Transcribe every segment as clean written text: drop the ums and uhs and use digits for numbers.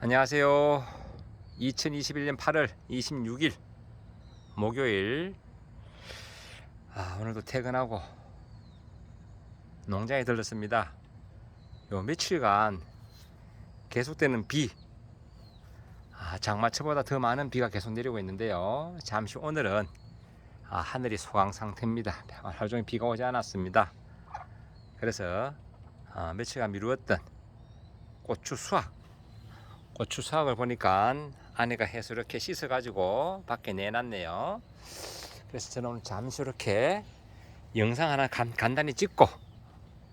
안녕하세요. 2021년 8월 26일 목요일. 오늘도 퇴근하고 농장에 들렀습니다. 요 며칠간 계속되는 비, 장마철보다 더 많은 비가 계속 내리고 있는데요. 잠시 오늘은 하늘이 소강 상태입니다. 하루 종일 비가 오지 않았습니다. 그래서 며칠간 미루었던 고추 수확을 보니까 아내가 해서 이렇게 씻어 가지고 밖에 내놨네요. 그래서 저는 오늘 잠시 이렇게 영상 하나 간단히 찍고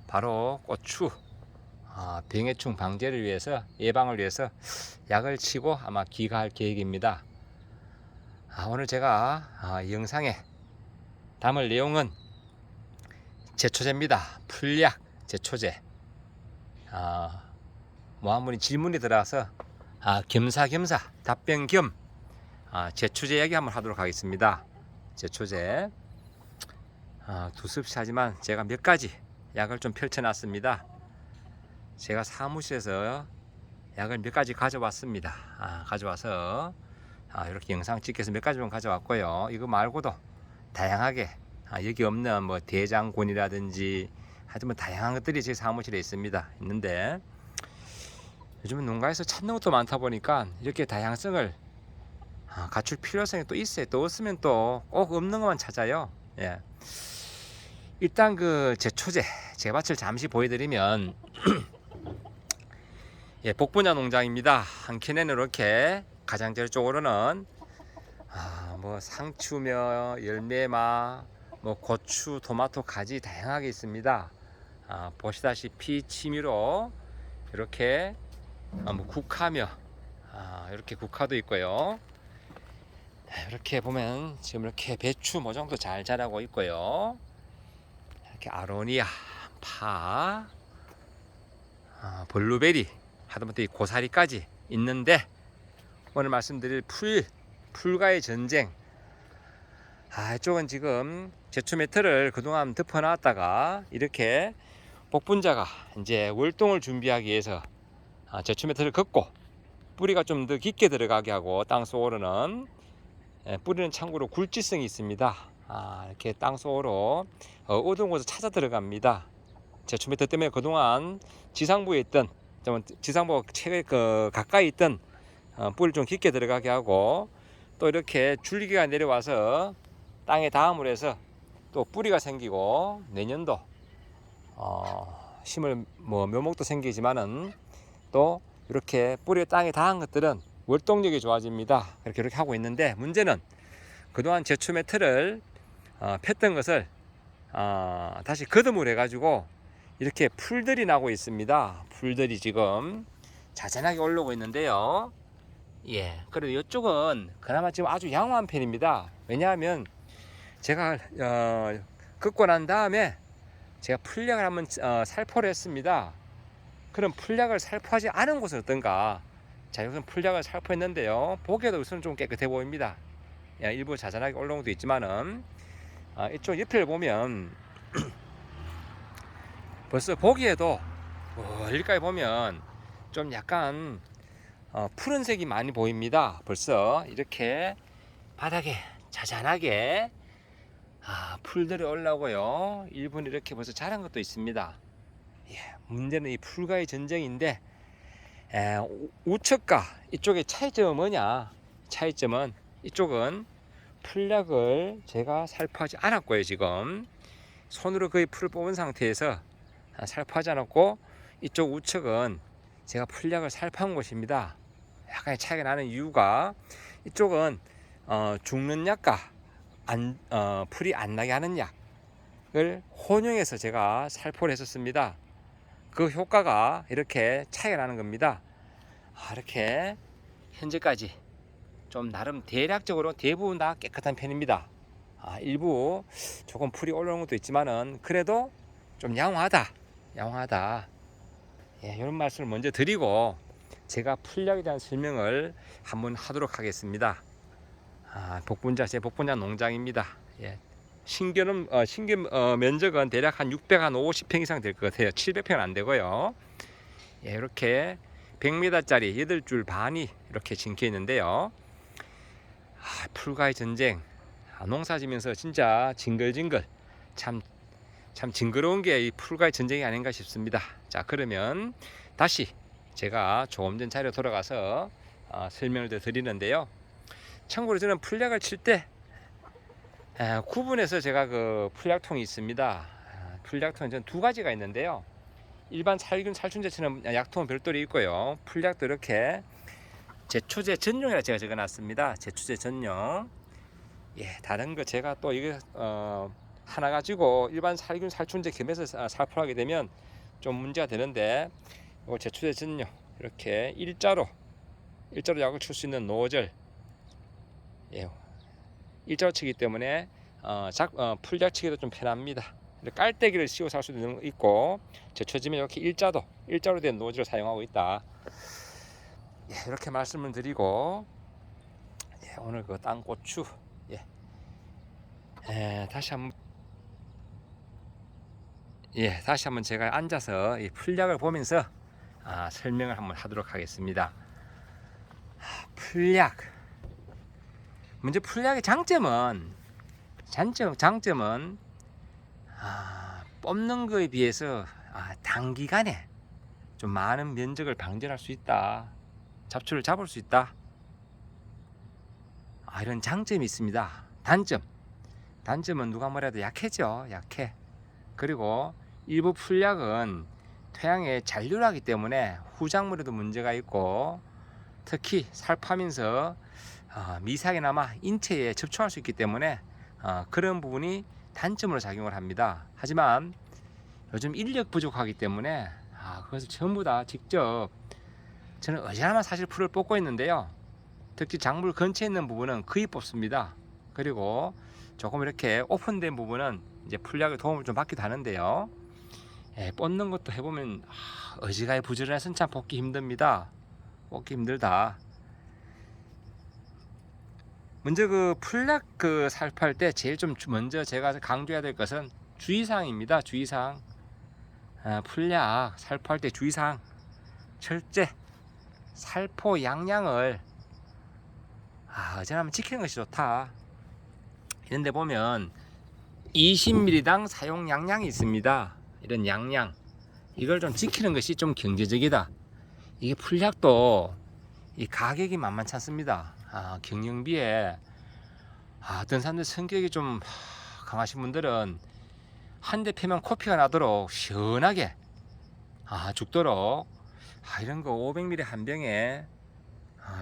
바로 고추 병해충 방제를 위해서, 예방을 위해서 약을 치고 아마 귀가할 계획입니다. 오늘 제가 영상에 담을 내용은 제초제입니다. 풀약 제초제. 한 분이 질문이 들어와서 겸사겸사 답변 겸 제초제 이야기 한번 하도록 하겠습니다. 제초제 두습시 하지만 제가 몇 가지 약을 좀 펼쳐놨습니다. 제가 사무실에서 약을 몇 가지 가져왔습니다. 가져와서 이렇게 영상 찍혀서 몇 가지 좀 가져왔고요. 이거 말고도 다양하게 여기 없는 뭐 대장곤이라든지 하여튼 다양한 것들이 제 사무실에 있는데 요즘은 농가에서 찾는 것도 많다 보니까 이렇게 다양성을 갖출 필요성이 또 있어요. 또 없으면 또 꼭 없는 것만 찾아요. 예. 일단 그 제초제 제밭을 잠시 보여드리면 복분자 농장입니다. 한켠에는 이렇게 가장자리 쪽으로는 뭐 상추며 열매마, 뭐 고추, 토마토, 가지 다양하게 있습니다. 보시다시피 취미로 이렇게 뭐 국화며 이렇게 국화도 있고요. 이렇게 보면 지금 이렇게 배추 모종도 잘 자라고 있고요. 이렇게 아로니아, 파, 블루베리, 하다못해 고사리까지 있는데 오늘 말씀드릴 풀과의 전쟁. 이쪽은 지금 제초 매트를 그동안 덮어놨다가 이렇게 복분자가 이제 월동을 준비하기 위해서 제초 매트를 걷고 뿌리가 좀 더 깊게 들어가게 하고 땅 속으로는 뿌리는 참고로 굴지성이 있습니다. 이렇게 땅 속으로 어두운 곳을 찾아 들어갑니다. 제초 매트 때문에 그동안 지상부에 있던 지상부 최 가까이 있던 뿌리를 좀 깊게 들어가게 하고 또 이렇게 줄기가 내려와서 땅에 닿음을 해서 또 뿌리가 생기고 내년도 심을 묘목도 생기지만은 또 이렇게 뿌리에 땅에 닿은 것들은 월동력이 좋아집니다. 이렇게 하고 있는데 문제는 그동안 제초 매트를 폈던 것을 다시 거듭을 해가지고 이렇게 풀들이 나고 있습니다. 풀들이 지금 자잘하게 올라오고 있는데요. 그래도 이쪽은 그나마 지금 아주 양호한 편입니다. 왜냐하면 제가 긋고 난 다음에 제가 풀약을 한번 살포를 했습니다. 그럼 풀약을 살포하지 않은 곳은 어떤가? 자, 여기서 풀약을 살포했는데요. 보기에도 우선 좀 깨끗해 보입니다. 일부 자잘하게 올라온 것도 있지만은 이쪽 옆을 보면 벌써 보기에도 멀리까지 보면 좀 약간 푸른색이 많이 보입니다. 벌써 이렇게 바닥에 자잘하게 풀들이 올라오고요. 일부는 이렇게 벌써 자란 것도 있습니다. 문제는 이 풀과의 전쟁인데 우측과 이쪽의 차이점은 뭐냐? 차이점은 이쪽은 풀약을 제가 살포하지 않았고요. 지금 손으로 거의 풀을 뽑은 상태에서 살포하지 않았고, 이쪽 우측은 제가 풀약을 살포한 곳입니다. 약간의 차이가 나는 이유가 이쪽은 죽는 약과 풀이 안 나게 하는 약을 혼용해서 제가 살포를 했었습니다. 그 효과가 이렇게 차이가 나는 겁니다. 이렇게 현재까지 좀 나름 대략적으로 대부분 다 깨끗한 편입니다. 일부 조금 풀이 올라오는 것도 있지만은 그래도 좀 양호하다. 이런 말씀을 먼저 드리고 제가 풀약에 대한 설명을 한번 하도록 하겠습니다. 제 복분자 농장입니다. 신규 면적은 대략 한 650평 이상 될 것 같아요. 700평은 안 되고요. 이렇게 100m짜리 8줄 반이 이렇게 진켜 있는데요. 풀과의 전쟁. 농사 지면서 진짜 징글징글 참 징그러운 게 이 풀과의 전쟁이 아닌가 싶습니다. 자, 그러면 다시 제가 조금 전 자리로 돌아가서 설명을 드리는데요. 참고로 저는 풀약을 칠 때 구분해서 제가 그 풀약통이 있습니다. 풀약통은 저는 두 가지가 있는데요. 일반 살균 살충제 치는 약통은 별도로 있고요. 풀약도 이렇게 제초제 전용이라 제가 적어놨습니다. 제초제 전용. 예, 다른 거 제가 또 이거 하나 가지고 일반 살균 살충제 겸해서 살포하게 되면 좀 문제가 되는데, 이거 제초제 전용 이렇게 일자로 약을 칠 수 있는 노즐. 예, 일자로 치기 때문에 풀약 치기도 좀 편합니다. 깔때기를 씌워서 할 수도 있고, 제초지면 이렇게 일자로 된 노즐을 사용하고 있다. 예, 이렇게 말씀을 드리고, 예, 오늘 그 땅고추, 다시 한번 제가 앉아서 이 풀약을 보면서 설명을 한번 하도록 하겠습니다. 풀약. 먼저 풀약의 장점은 뽑는 거에 비해서 단기간에 좀 많은 면적을 방전할 수 있다. 잡초를 잡을 수 있다. 이런 장점이 있습니다. 단점은 누가 뭐래도 약해져. 약해. 그리고 일부 풀약은 토양에 잔류하기 때문에 후작물에도 문제가 있고, 특히 살포하면서 미세하게나마 인체에 접촉할 수 있기 때문에 그런 부분이 단점으로 작용을 합니다. 하지만 요즘 인력 부족하기 때문에 그것을 전부 다 직접, 저는 어지간하면 사실 풀을 뽑고 있는데요. 특히 작물 근처에 있는 부분은 거의 뽑습니다. 그리고 조금 이렇게 오픈된 부분은 이제 풀약의 도움을 좀 받기도 하는데요. 뽑는 것도 해보면 어지간히 부지런해서는 참 뽑기 힘듭니다. 뽑기 힘들다. 먼저 그 풀약 살포할 때 제일 좀 먼저 제가 강조해야 될 것은 주의사항입니다. 주의사항. 풀약 살포할 때 주의사항. 철제 살포 양량을 어지간하면 지키는 것이 좋다. 이런데 보면 20ml당 사용 양량이 있습니다. 이런 양량, 이걸 좀 지키는 것이 좀 경제적이다. 이게 풀약도 이 가격이 만만치 않습니다. 경영비에 어떤 사람들 성격이 좀 강하신 분들은 한 대 패면 코피가 나도록 시원하게 죽도록 이런 거 500ml 한 병에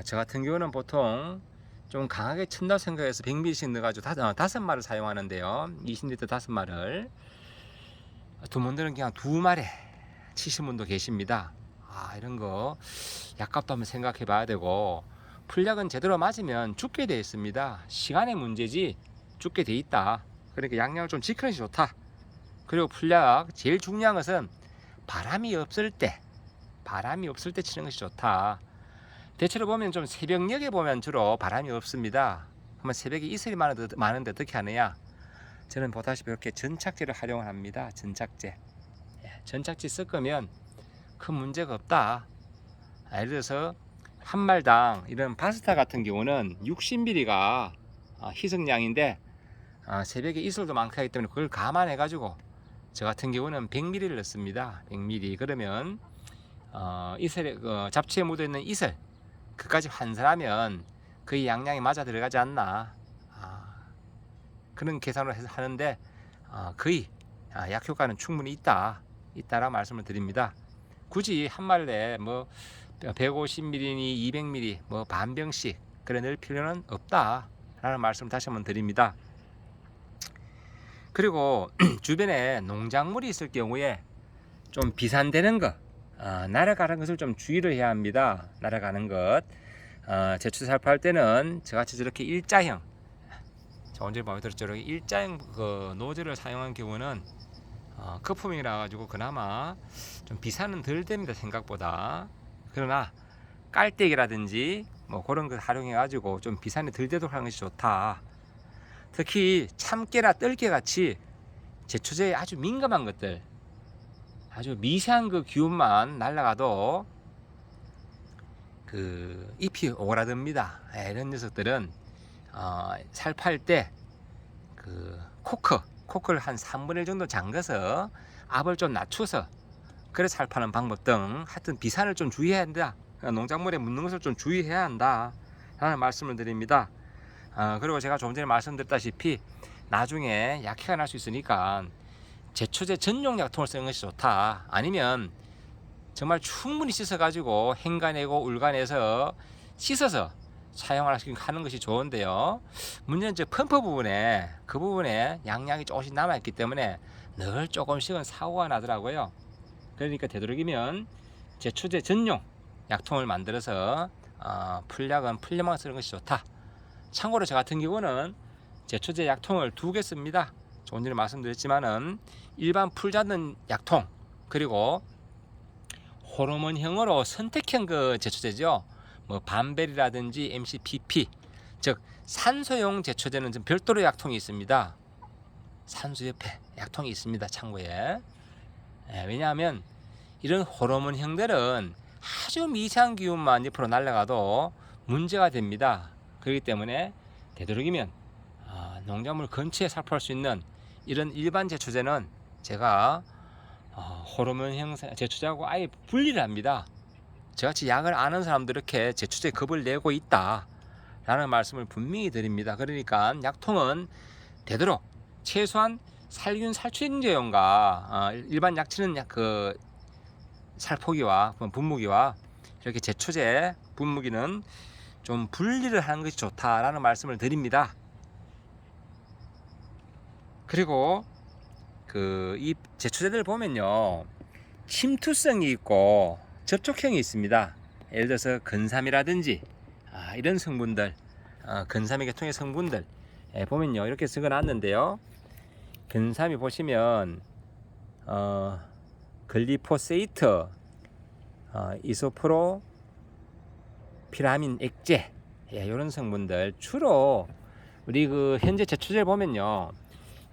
저 같은 경우는 보통 좀 강하게 친다 생각해서 100ml씩 넣어가지고 5마를 사용하는데요. 20L 5마를. 두 분들은 그냥 2마리 치신 분도 계십니다. 이런 거 약값도 한번 생각해 봐야 되고, 풀약은 제대로 맞으면 죽게 되어 있습니다. 시간의 문제지 죽게 되어 있다. 그러니까 양량을 좀 지키는 것이 좋다. 그리고 풀약 제일 중요한 것은 바람이 없을 때 치는 것이 좋다. 대체로 보면 좀 새벽녘에 보면 주로 바람이 없습니다. 그러면 새벽에 이슬이 많은데 어떻게 하느냐? 저는 보다시피 이렇게 전착제를 활용을 합니다. 전착제. 전착제 섞으면 큰 문제가 없다. 예를 들어서 한 말당 이런 바스타 같은 경우는 60ml가 희석량인데 새벽에 이슬도 많고 하기 때문에 그걸 감안해 가지고 저 같은 경우는 100ml를 넣습니다. 100ml. 그러면 이슬에 잡초에 묻어 있는 이슬 그까지 환산하면 거의 양량이 맞아 들어가지 않나, 그런 계산을 해서 하는데 거의 약 효과는 충분히 있다라고 말씀을 드립니다. 굳이 한 말에 뭐 150ml니 200ml 뭐 반병씩 그래 넣을 필요는 없다라는 말씀을 다시 한번 드립니다. 그리고 주변에 농작물이 있을 경우에 좀 비산되는 것, 날아가는 것을 좀 주의를 해야 합니다. 날아가는 것. 제초제 살포할 때는 저같이 저렇게 일자형, 언제 마음에 들었죠? 이렇게 일자형 노즐을 사용한 경우는 거품이라 가지고 그나마 좀 비산은 덜 됩니다, 생각보다. 그러나 깔때기라든지 뭐 그런 걸 활용해 가지고 좀 비산이 덜 되도록 하는 것이 좋다. 특히 참깨나 뜰깨 같이 제초제에 아주 민감한 것들, 아주 미세한 그 기운만 날아가도 그 잎이 오그라듭니다. 이런 녀석들은 살팔 때 그 코크를 한 3분의 1 정도 잠가서 압을 좀 낮춰서 그래 살파는 방법 등 하여튼 비산을 좀 주의해야 한다. 농작물에 묻는 것을 좀 주의해야 한다 라는 말씀을 드립니다. 그리고 제가 조금 전에 말씀드렸다시피 나중에 약해가 날 수 있으니까 제초제 전용 약통을 쓰는 것이 좋다. 아니면 정말 충분히 씻어 가지고 헹가내고 울가내서 씻어서 사용하는 것이 좋은데요. 문제는 이제 펌프 부분에 그 부분에 양약이 조금씩 남아 있기 때문에 늘 조금씩은 사고가 나더라고요. 그러니까 되도록이면 제초제 전용 약통을 만들어서 풀약은 풀약만 쓰는 것이 좋다. 참고로 저 같은 경우는 제초제 약통을 2개 씁니다. 조금 전에 말씀드렸지만은 일반 풀 잡는 약통, 그리고 호르몬형으로 선택형 그 제초제죠. 뭐 반벨이라든지 MCPP, 즉 산소용 제초제는 좀 별도로 약통이 있습니다. 산소 옆에 약통이 있습니다. 참고에. 왜냐하면 이런 호르몬형들은 아주 미세한 기운만 옆으로 날아가도 문제가 됩니다. 그렇기 때문에 되도록이면 농작물 근처에 살포할 수 있는 이런 일반 제초제는 제가 호르몬형 제초제하고 아예 분리를 합니다. 저같이 약을 아는 사람들 이렇게 제초제 겁을 내고 있다 라는 말씀을 분명히 드립니다. 그러니까 약통은 되도록 최소한 살균 살충제용과 일반 약치는 그 살포기와 분무기와 이렇게 제초제 분무기는 좀 분리를 하는 것이 좋다라는 말씀을 드립니다. 그리고 이 제초제들 보면요, 침투성이 있고 접촉형이 있습니다. 예를 들어서 근삼이라든지 이런 성분들, 근삼의 계통의 성분들 보면요, 이렇게 적어놨는데요. 근삼이 보시면 글리포세이트, 이소프로 피라민 액제, 이런 성분들 주로 우리 그 현재 제초제를 보면요,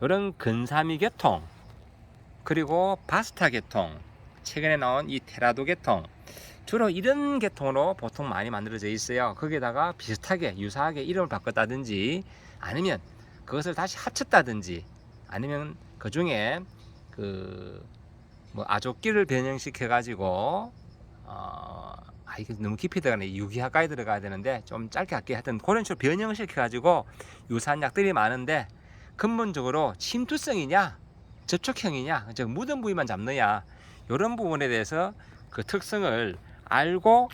이런 근삼이 계통, 그리고 바스타 계통, 최근에 나온 이 테라도 계통, 주로 이런 계통으로 보통 많이 만들어져 있어요. 거기에다가 비슷하게 유사하게 이름을 바꿨다든지, 아니면 그것을 다시 합쳤다든지, 아니면 그 중에 뭐 아조끼를 변형시켜 가지고 이게 너무 깊이 들어가네. 유기학과에 들어가야 되는데 좀 짧게 할게요. 하여튼 그런 식으로 변형을 시켜 가지고 유사한 약들이 많은데, 근본적으로 침투성이냐 접촉형이냐, 즉 묻은 부위만 잡느냐, 이런 부분에 대해서 그 특성을 알고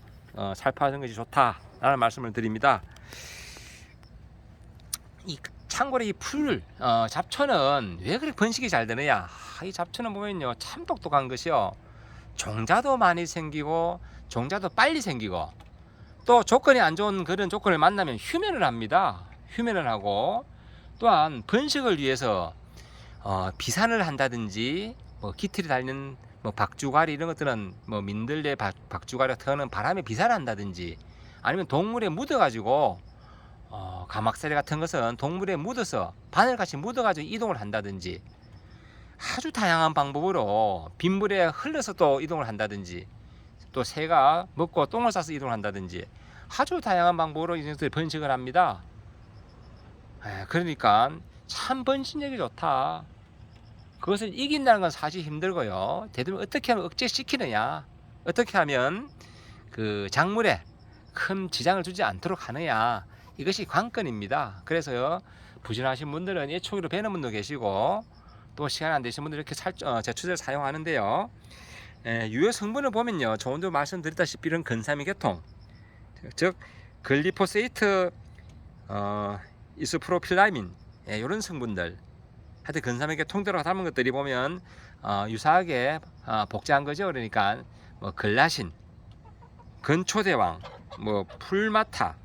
살포하는 것이 좋다라는 말씀을 드립니다. 참고로 이 풀 잡초는 왜 그렇게 번식이 잘 되느냐, 이 잡초는 보면요 참 똑똑한 것이요, 종자도 많이 생기고 종자도 빨리 생기고, 또 조건이 안 좋은 그런 조건을 만나면 휴면을 합니다. 휴면을 하고, 또한 번식을 위해서 비산을 한다든지, 뭐 기틀이 달린 뭐 박주가리 이런 것들은 뭐 민들레 박주가리 같은 거는 바람에 비산을 한다든지, 아니면 동물에 묻어 가지고 가막살이 같은 것은 동물에 묻어서 바늘같이 묻어 가지고 이동을 한다든지, 아주 다양한 방법으로 빗물에 흘러서 또 이동을 한다든지, 또 새가 먹고 똥을 싸서 이동을 한다든지, 아주 다양한 방법으로 이것들이 번식을 합니다. 그러니까 참 번식력이 좋다. 그것을 이긴다는 건 사실 힘들고요. 대부분 어떻게 하면 억제시키느냐, 어떻게 하면 그 작물에 큰 지장을 주지 않도록 하느냐, 이것이 관건입니다. 그래서요, 부진하신 분들은 예초기로 베는 분도 계시고, 또 시간 안 되신 분들 이렇게 제초제를 사용하는데요. 유효 성분을 보면요, 조금도 말씀드렸다시피 이런 근삼이 계통, 즉 글리포세이트, 이소프로필라민, 이런 성분들, 하여튼 근삼의 계통들하고 닮은 것들이 보면 유사하게 복제한 거죠. 그러니까 뭐 글라신, 근초대왕, 뭐 풀마타,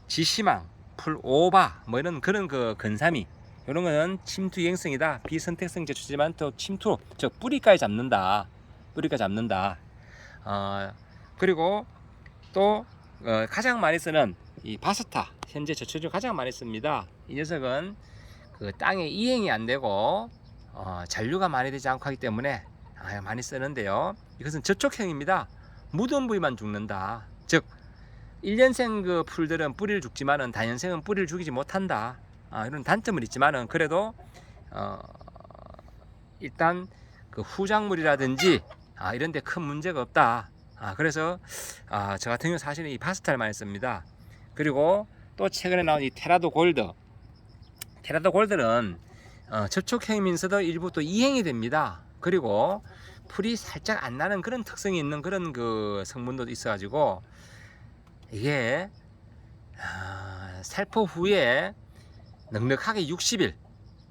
지시망, 풀오바, 뭐 이런 그런 그 근삼이, 이런 거는 침투 유행성이다. 비선택성 제초제지만 또 침투, 즉 뿌리까지 잡는다. 뿌리까지 잡는다. 그리고 또 가장 많이 쓰는 이 바스타, 현재 제초제 가장 많이 씁니다. 이 녀석은 그 땅에 이행이 안 되고 잔류가 많이 되지 않고 하기 때문에 많이 쓰는데요. 이것은 접촉형입니다. 묻은 부위만 죽는다. 즉 1년생 그 풀들은 뿌리를 죽지만은 다년생은 뿌리를 죽이지 못한다. 이런 단점은 있지만은 그래도 일단 그 후작물이라든지 이런 데 큰 문제가 없다. 그래서 저 같은 경우 사실은 이 바스타를 많이 씁니다. 그리고 또 최근에 나온 이 테라도 골드. 테라도 골드는 접촉형이면서도 일부 또 이행이 됩니다. 그리고 풀이 살짝 안 나는 그런 특성이 있는 그런 그 성분도 있어가지고 이게 살포 후에 넉넉하게 60일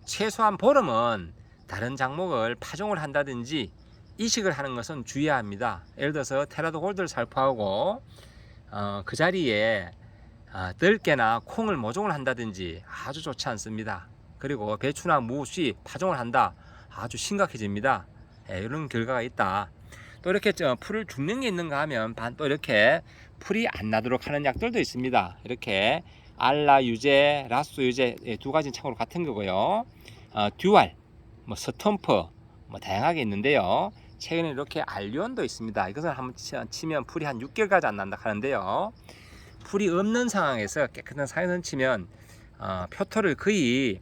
최소한 보름은 다른 작목을 파종을 한다든지 이식을 하는 것은 주의해야 합니다. 예를 들어서 테라도 골드를 살포하고 그 자리에 들깨나 콩을 모종을 한다든지 아주 좋지 않습니다. 그리고 배추나 무씨 파종을 한다, 아주 심각해집니다. 이런 결과가 있다. 또 이렇게 풀을 죽는 게 있는가 하면 또 이렇게 풀이 안 나도록 하는 약들도 있습니다. 이렇게 알라 유제, 라쏘 유제 두 가지는 참고로 같은 거고요. 듀알, 스톰프 다양하게 있는데요. 최근에 이렇게 알리온도 있습니다. 이것은 한번 치면 풀이 한 6개월까지 안 난다 하는데요. 풀이 없는 상황에서 깨끗한 상황에서 치면 표토를 거의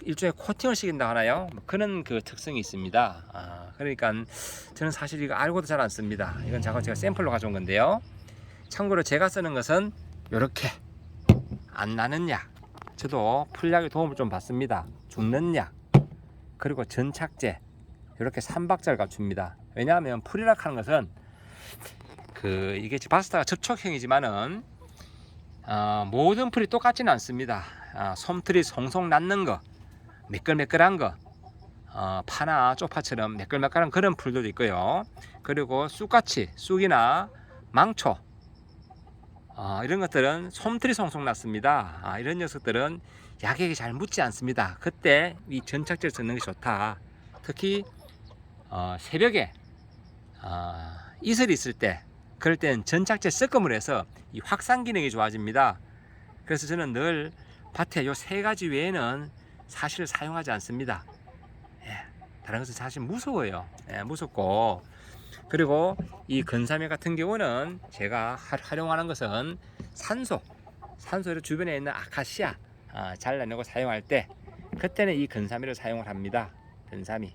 일종의 코팅을 시킨다 하나요? 그런 그 특성이 있습니다. 그러니까 저는 사실 이거 알고도 잘 안 씁니다. 이건 제가 샘플로 가져온 건데요. 참고로 제가 쓰는 것은 이렇게 안 나는 약, 저도 풀약의 도움을 좀 받습니다. 죽는 약, 그리고 전착제, 이렇게 3박자를 갖춥니다. 왜냐하면 풀이락 하는 것은 이게 바스타가 접촉형이지만은 모든 풀이 똑같지는 않습니다. 솜틀이 송송 낳는 거, 매끌매끌한 거, 파나 쪽파처럼 매끌매끌한 그런 풀들도 있고요. 그리고 쑥같이 쑥이나 망초 이런 것들은 솜틀이 송송 낳습니다. 이런 녀석들은 약액이 잘 묻지 않습니다. 그때 이 전착제를 쓰는 게 좋다. 특히 새벽에 이슬이 있을 때, 그럴 때는 전착제 섞음을 해서 이 확산 기능이 좋아집니다. 그래서 저는 늘 밭에 요 세 가지 외에는 사실 사용하지 않습니다. 다른 것은 사실 무서워요. 무섭고, 그리고 이 건사매 같은 경우는 제가 활용하는 것은 산소를 주변에 있는 아카시아 잘라내고 사용할 때 그때는 이 건사매를 사용을 합니다. 건사미.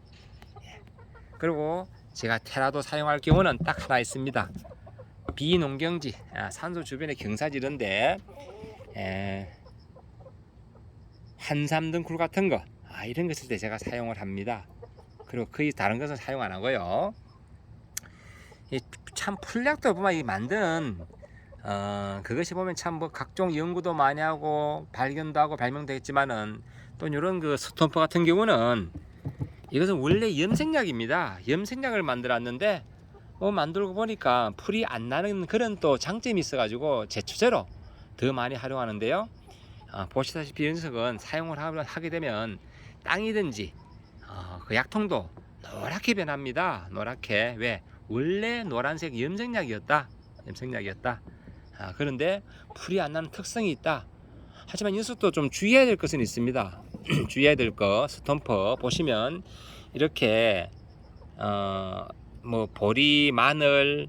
그리고 제가 테라도 사용할 경우는 딱 하나 있습니다. 비농경지, 산소 주변의 경사지 이런데 한삼등쿨 같은 거 이런 거 쓸 때 제가 사용을 합니다. 그리고 거의 다른 것은 사용 안 하고요. 참 풀약도 보면 이 만드는 그것이 보면 참 각종 연구도 많이 하고 발견도 하고 발명되겠지만은 또 이런 그 스톰프 같은 경우는 이것은 원래 염색약입니다. 염색약을 만들었는데 만들고 보니까 풀이 안 나는 그런 또 장점이 있어가지고 제초제로 더 많이 활용하는데요. 보시다시피 이 녀석은 사용을 하게 되면 땅이든지 그 약통도 노랗게 변합니다. 노랗게. 왜? 원래 노란색 염색약이었다. 그런데 풀이 안 나는 특성이 있다. 하지만 이 녀석도 좀 주의해야 될 것은 있습니다. 주의해야 될 거, 스톰퍼 보시면 이렇게 보리, 마늘,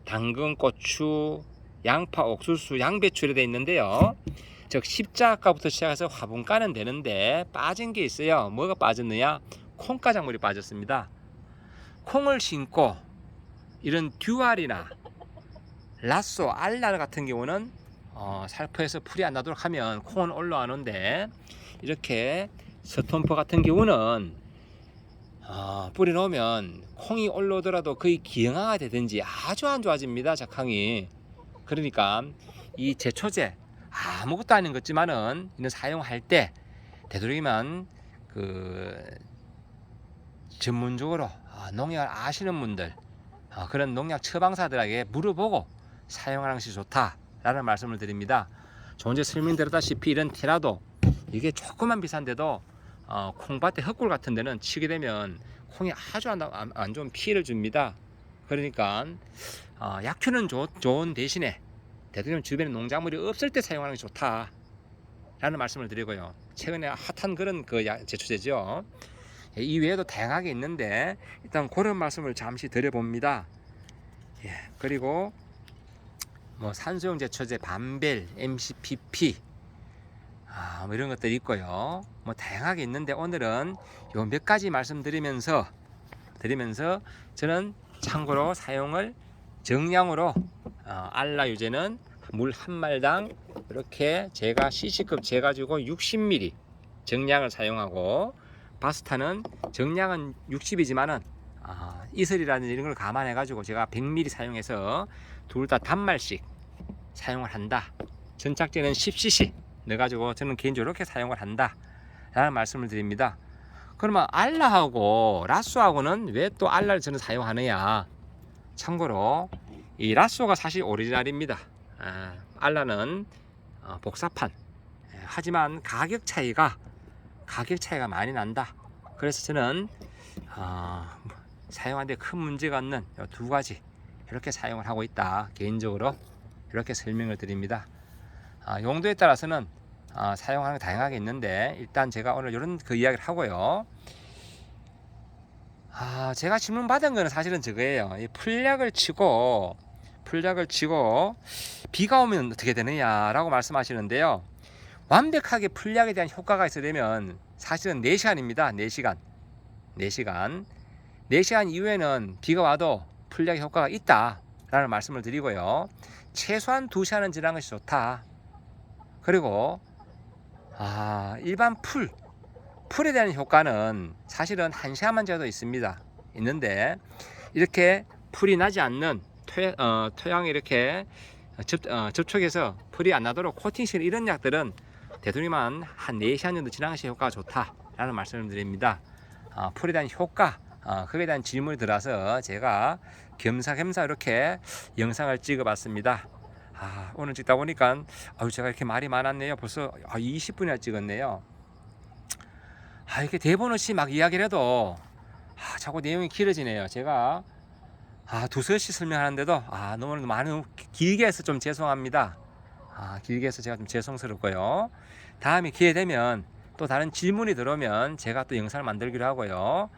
당근, 고추, 양파, 옥수수, 양배추 이렇게 되어 있는데요. 즉 십자가부터 시작해서 화분가는 되는데 빠진 게 있어요. 뭐가 빠졌느냐? 콩가작물이 빠졌습니다. 콩을 심고 이런 듀알이나 라쏘, 알라 같은 경우는 살포해서 풀이 안 나도록 하면 콩은 올라오는데 이렇게 스톰퍼 같은 경우는 뿌리 놓으면 콩이 올라오더라도 거의 기형아가 되든지 아주 안 좋아집니다. 작황이. 그러니까 이 제초제 아무것도 아닌 것지만은 이는 사용할 때 되도록이면 전문적으로 농약을 아시는 분들 그런 농약 처방사들에게 물어보고 사용하는 것이 좋다라는 말씀을 드립니다. 조금 전에 설명드렸다시피 이런 테라도 이게 조금만 비싼데도 콩밭에 흙골 같은 데는 치게 되면 콩이 아주 안 좋은 피해를 줍니다. 그러니까 약효는 좋은 대신에 대통령 주변에 농작물이 없을 때 사용하는 게 좋다 라는 말씀을 드리고요. 최근에 핫한 그런 제초제죠. 이 외에도 다양하게 있는데 일단 그런 말씀을 잠시 드려봅니다. 그리고 뭐 산소용 제초제 반벨, MCPP 뭐 이런 것들이 있고요. 뭐 다양하게 있는데 오늘은 요 몇 가지 말씀드리면서 저는 참고로 사용을 정량으로 알라 유제는 물 한 말당 이렇게 제가 CC급 재가지고 60ml 정량을 사용하고, 바스타는 정량은 60이지만은 이슬이라든지 이런 걸 감안해 가지고 제가 100ml 사용해서 둘 다 단말씩 사용을 한다. 전착제는 10cc 넣어가지고 저는 개인적으로 이렇게 사용을 한다 라는 말씀을 드립니다. 그러면 알라하고 라쏘하고는 왜 또 알라를 저는 사용하느냐. 참고로 이 라쏘가 사실 오리지널입니다. 알라는 복사판. 하지만 가격 차이가 많이 난다. 그래서 저는 사용하는데 큰 문제가 없는 두 가지 이렇게 사용을 하고 있다. 개인적으로 이렇게 설명을 드립니다. 용도에 따라서는 사용하는 게 다양하게 있는데, 일단 제가 오늘 이런 이야기를 하고요. 제가 질문 받은 거는 사실은 저거예요. 이 풀약을 치고 비가 오면 어떻게 되느냐라고 말씀하시는데요. 완벽하게 풀약에 대한 효과가 있으려면 사실은 4시간입니다. 4시간 이후에는 비가 와도 풀약의 효과가 있다라는 말씀을 드리고요. 최소한 2시간은 지나는 것이 좋다. 그리고 일반 풀에 대한 효과는 사실은 1시간만 지나도 있는데, 이렇게 풀이 나지 않는 토양에 이렇게 접촉해서 풀이 안 나도록 코팅시키는 이런 약들은 대두리만 한 4시간 정도 지나는 것이 효과가 좋다라는 말씀을 드립니다. 풀에 대한 효과, 그에 대한 질문이 들어서 제가 겸사겸사 이렇게 영상을 찍어봤습니다. 오늘 찍다 보니까 제가 이렇게 말이 많았네요. 벌써 20분이나 찍었네요. 이렇게 대본 없이 막 이야기를 해도 자꾸 내용이 길어지네요. 제가 두서시 설명하는데도 너무 많은 길게 해서 좀 죄송합니다. 길게 해서 제가 좀 죄송스럽고요. 다음에 기회 되면 또 다른 질문이 들어오면 제가 또 영상을 만들기로 하고요.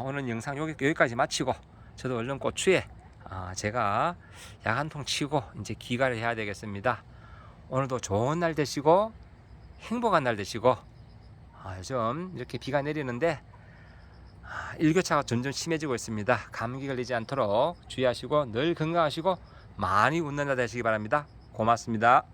오늘 영상 여기까지 마치고 저도 얼른 고추에 제가 약 한 통 치고 이제 귀가를 해야 되겠습니다. 오늘도 좋은 날 되시고 행복한 날 되시고, 요즘 이렇게 비가 내리는데 일교차가 점점 심해지고 있습니다. 감기 걸리지 않도록 주의하시고 늘 건강하시고 많이 웃는 날 되시기 바랍니다. 고맙습니다.